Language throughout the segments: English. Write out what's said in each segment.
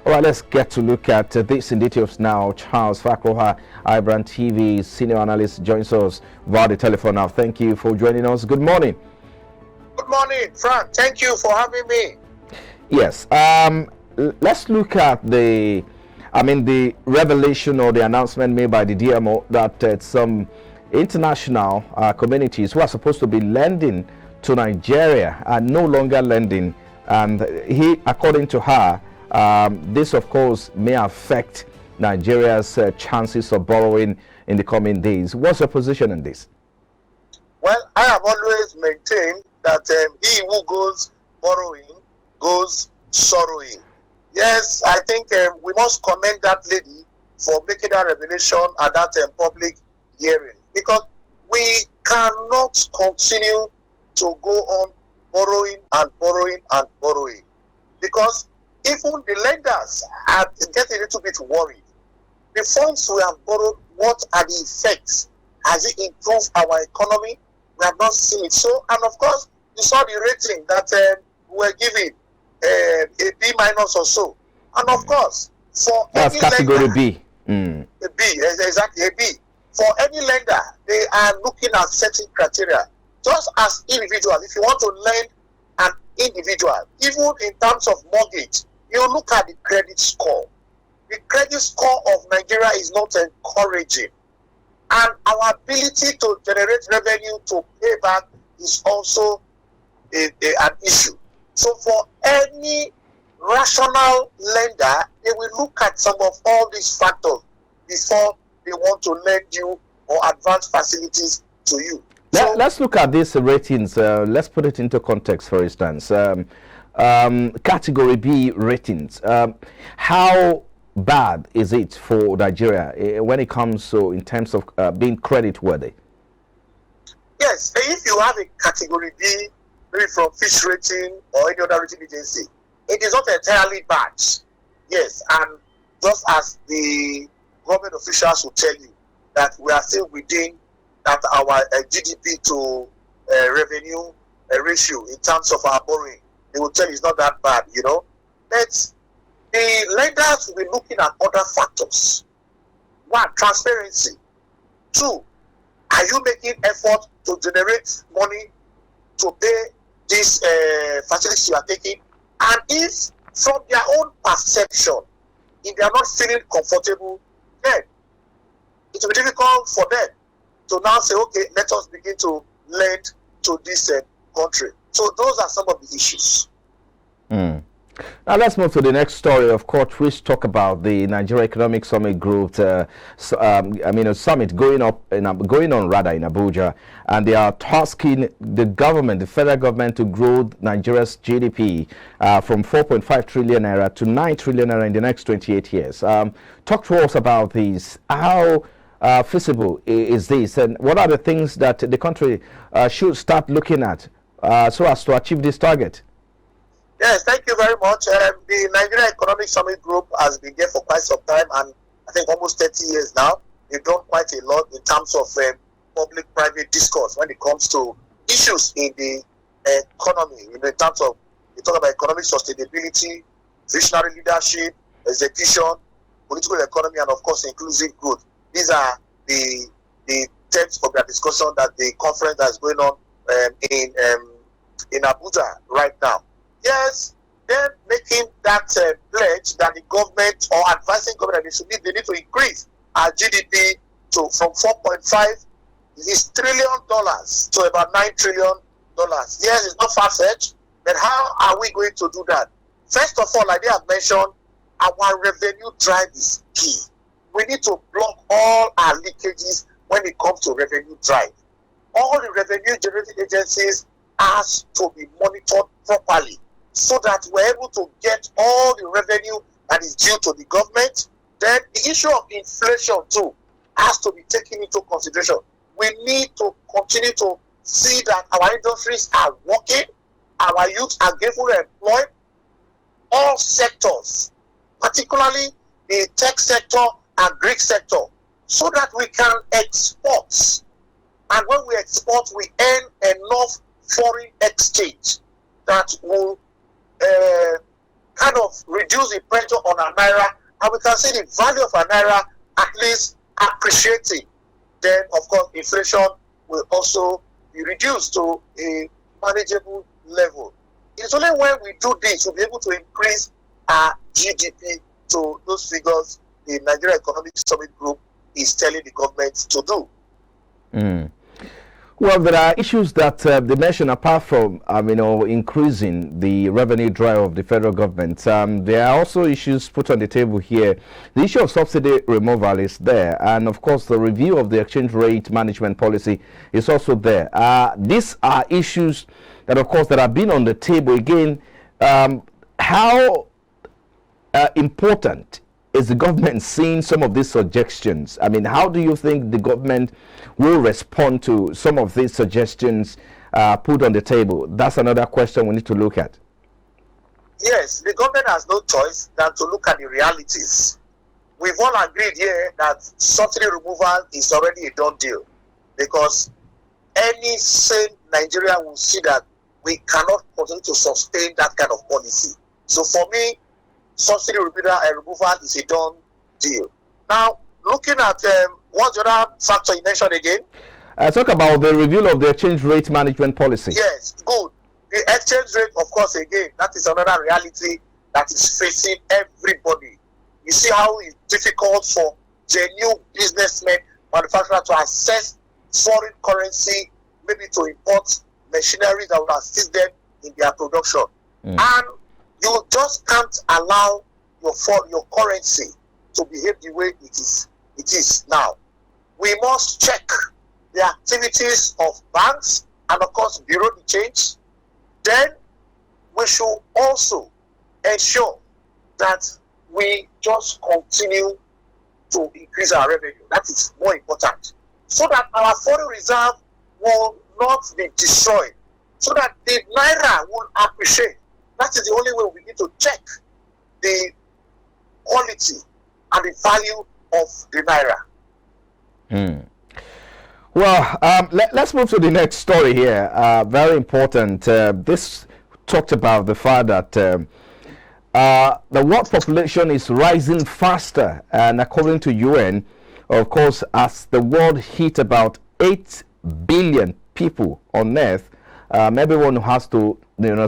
All right, let's get to look at this in details now. Charles Fakroha, iBrandTV senior analyst, joins us via the telephone now. Thank you for joining us. Good morning. Good morning, Frank. Thank you for having me. Yes. Let's look at the revelation or the announcement made by the DMO that some international communities who are supposed to be lending to Nigeria are no longer lending. And according to her, this, of course, may affect Nigeria's chances of borrowing in the coming days. What's your position on this? Well, I have always maintained that he who goes borrowing goes sorrowing. Yes, I think we must commend that lady for making that revelation at that public hearing, because we cannot continue to go on borrowing and borrowing and borrowing, because even the lenders are getting a little bit worried. The funds we have borrowed, what are the effects? Has it improved our economy? We have not seen it. So, and of course, you saw the rating that we were giving a B minus or so. And of course, for that's any category lender, B. A B, exactly, a B. For any lender, they are looking at certain criteria. Just as individuals, if you want to lend an individual, even in terms of mortgage, you look at the credit score. The credit score of Nigeria is not encouraging. And our ability to generate revenue to pay back is also an issue. So for any rational lender, they will look at some of all these factors before they want to lend you or advance facilities to you. Let's look at these ratings. Let's put it into context, for instance. Category B ratings. How bad is it for Nigeria when it comes to in terms of being credit worthy? Yes, if you have a category B, maybe from Fish Rating or any other rating agency, it is not entirely bad. Yes, and just as the government officials will tell you that we are still within that our GDP to revenue ratio in terms of our borrowing, they will tell you it's not that bad, you know. But the lenders will be looking at other factors. One, transparency. Two, are you making effort to generate money to pay these facilities you are taking? And if from their own perception, if they are not feeling comfortable, then it will be difficult for them to now say, okay, let us begin to lend to this country. So those are some of the issues. Now let's move to the next story. Of course, we talk about the Nigeria Economic Summit Group. A summit going on in Abuja, and they are tasking the government, the federal government, to grow Nigeria's GDP from 4.5 trillion naira to 9 trillion naira in the next 28 years. Talk to us about this. How feasible is this, and what are the things that the country should start looking at so as to achieve this target? Yes, thank you very much. The Nigeria Economic Summit Group has been there for quite some time, and I think almost 30 years now. They've done quite a lot in terms of public-private discourse when it comes to issues in the economy. In terms of, we talk about economic sustainability, visionary leadership, execution, political economy, and of course, inclusive growth. These are the terms of their discussion that the conference that is going on in Abuja right now. Yes, they're making that pledge that the government or advising government that they need to increase our GDP from 4.5 trillion dollars to about $9 trillion. Yes, it's not far-fetched, but how are we going to do that? First of all, like they have mentioned, our revenue drive is key. We need to block all our leakages when it comes to revenue drive. All the revenue generating agencies has to be monitored properly, so that we're able to get all the revenue that is due to the government. Then the issue of inflation too has to be taken into consideration. We need to continue to see that our industries are working, our youth are gainfully employed, all sectors, particularly the tech sector and Greek sector, so that we can export. And when we export, we earn enough foreign exchange that will kind of reduce the pressure on our naira, and we can see the value of our naira at least appreciating. Then, of course, inflation will also be reduced to a manageable level. It's only when we do this we'll be able to increase our GDP to those figures the Nigeria Economic Summit Group is telling the government to do. Well, there are issues that they mention apart from, increasing the revenue drive of the federal government. There are also issues put on the table here. The issue of subsidy removal is there, and of course, the review of the exchange rate management policy is also there. These are issues that, of course, that have been on the table. Again, how important is the government seeing some of these suggestions? I mean, how do you think the government will respond to some of these suggestions put on the table? That's another question we need to look at. Yes, the government has no choice than to look at the realities. We've all agreed here that subsidy removal is already a done deal, because any sane Nigerian will see that we cannot continue to sustain that kind of policy. So for me, subsidy removal is a done deal. Now, looking at what's the other factor you mentioned again? Talk about the review of the exchange rate management policy. Yes, good. The exchange rate, of course, again, that is another reality that is facing everybody. You see how it's difficult for genuine businessmen, manufacturers to access foreign currency, maybe to import machinery that will assist them in their production. And you just can't allow your currency to behave the way it is now. We must check the activities of banks and, of course, bureau de change. Then we should also ensure that we just continue to increase our revenue. That is more important, so that our foreign reserve will not be destroyed, so that the naira will appreciate. That is the only way we need to check the quality and the value of the naira. Well, let's move to the next story here. Very important. This talked about the fact that the world population is rising faster, and according to UN, of course, as the world hit about 8 billion people on Earth, everyone has to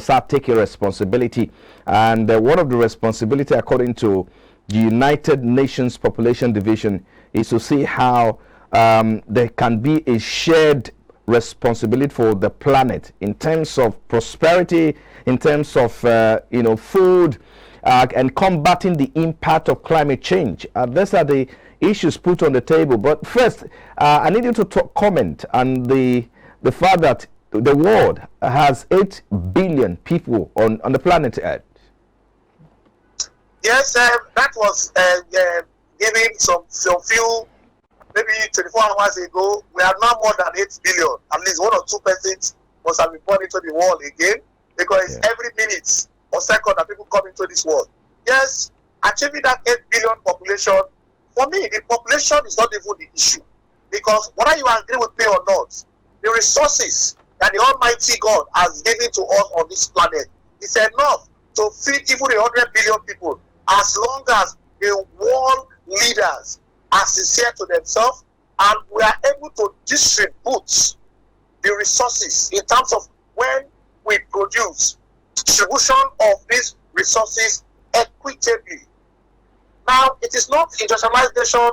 start taking responsibility. And one of the responsibility, according to the United Nations Population Division, is to see how there can be a shared responsibility for the planet in terms of prosperity, in terms of food, and combating the impact of climate change. These are the issues put on the table. But first, I need you to comment on the fact that the world has 8 billion people on the planet Earth. Yes, that was given some few, maybe 24 hours ago. We are now more than 8 billion. At least 1 or 2 persons must have been born into the world again, because every minute or second that people come into this world. Yes, achieving that 8 billion population, for me, the population is not even the issue, because whether you agree with me or not, the resources that the Almighty God has given to us on this planet is enough to feed even 100 billion people, as long as the world leaders are sincere to themselves and we are able to distribute the resources in terms of when we produce, distribution of these resources equitably. Now, it is not industrialized nation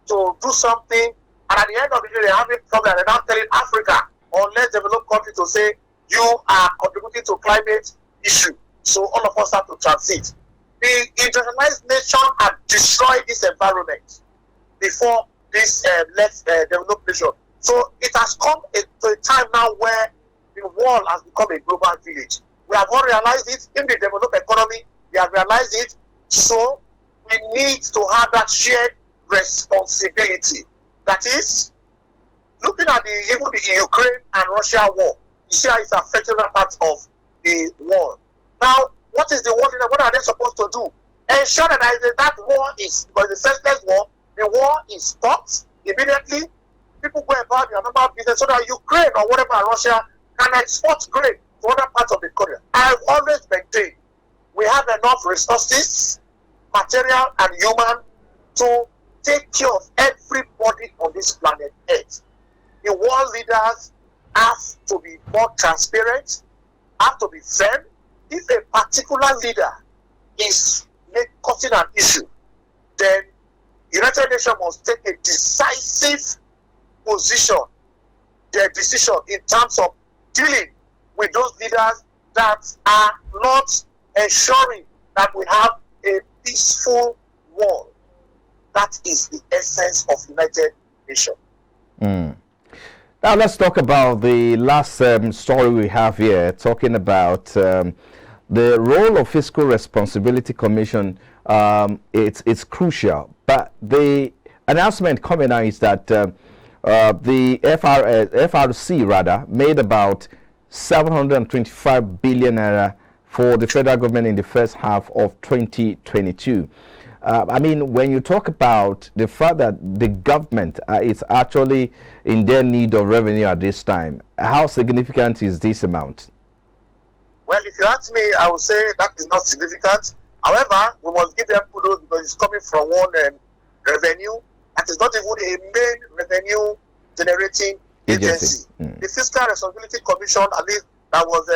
to do something, and at the end of the day, they have a problem. They're not telling Africa or less developed country to say, you are contributing to climate issue, so all of us have to transit. The industrialized nation have destroyed this environment before this less developed nation. So it has come to a time now where the world has become a global village. We have all realized it. In the developed economy, we have realized it. So we need to have that shared responsibility. That is, looking at even the Ukraine and Russia war, you see how it's affecting that part of the world. Now, what is the war? What are they supposed to do? Ensure that war is, because the senseless war, the war is stopped immediately. People go about their normal business so that Ukraine or whatever Russia can export grain to other parts of the country. I've always maintained we have enough resources, material and human, to take care of everybody on this planet Earth. The world leaders have to be more transparent, have to be firm. If a particular leader is causing an issue, then United Nations must take a decisive position, their decision in terms of dealing with those leaders that are not ensuring that we have a peaceful world. That is the essence of United Nations. Now let's talk about the last story we have here, talking about the role of Fiscal Responsibility Commission. It's crucial, but the announcement coming out is that the FRC rather made about 725 billion naira for the federal government in the first half of 2022. I mean, when you talk about the fact that the government is actually in their need of revenue at this time, how significant is this amount? Well, if you ask me, I would say that is not significant. However, we must give them kudos because it's coming from one revenue that is not even a main revenue generating agency. The Fiscal Responsibility Commission, at least that was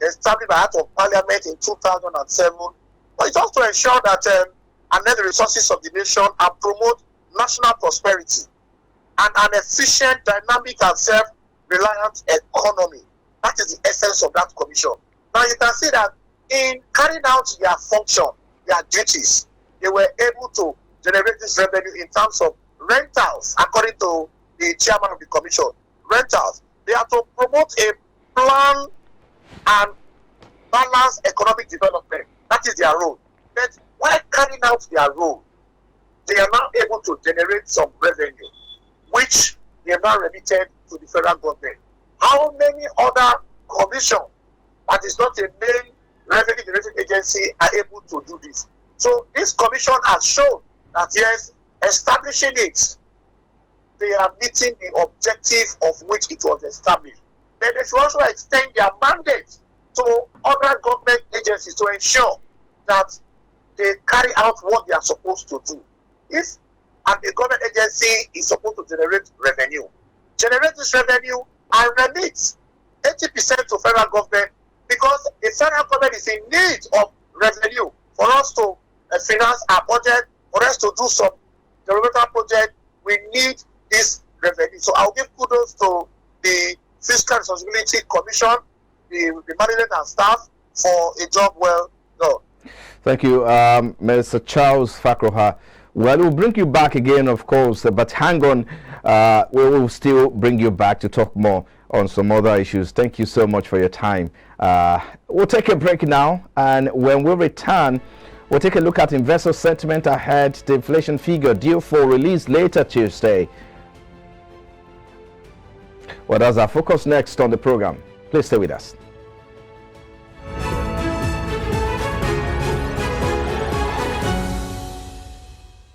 established by Act of Parliament in 2007, but it's also to ensure that harness the resources of the nation and promote national prosperity and an efficient, dynamic and self-reliant economy. That is the essence of that commission. Now you can see that in carrying out their function, their duties, they were able to generate this revenue in terms of rentals, according to the chairman of the commission. Rentals. They are to promote a plan and balanced economic development. That is their role. But while carrying out their role, they are now able to generate some revenue, which they have now remitted to the federal government. How many other commissions that is not a main revenue generating agency are able to do this? So this commission has shown that yes, establishing it, they are meeting the objective of which it was established. Then they should also extend their mandate to other government agencies to ensure that they carry out what they are supposed to do. If a government agency is supposed to generate this revenue and remit 80% to federal government, because the federal government is in need of revenue for us to finance our budget, for us to do some developmental project. We need this revenue. So I'll give kudos to the Fiscal Responsibility Commission, the management and staff for a job well done. Thank you, Mr. Charles Fakroha. Well, we'll bring you back again, of course, but hang on. We will still bring you back to talk more on some other issues. Thank you so much for your time. We'll take a break now, and when we return, we'll take a look at investor sentiment ahead, the inflation figure due for release later Tuesday. Well, that's our focus next on the program. Please stay with us.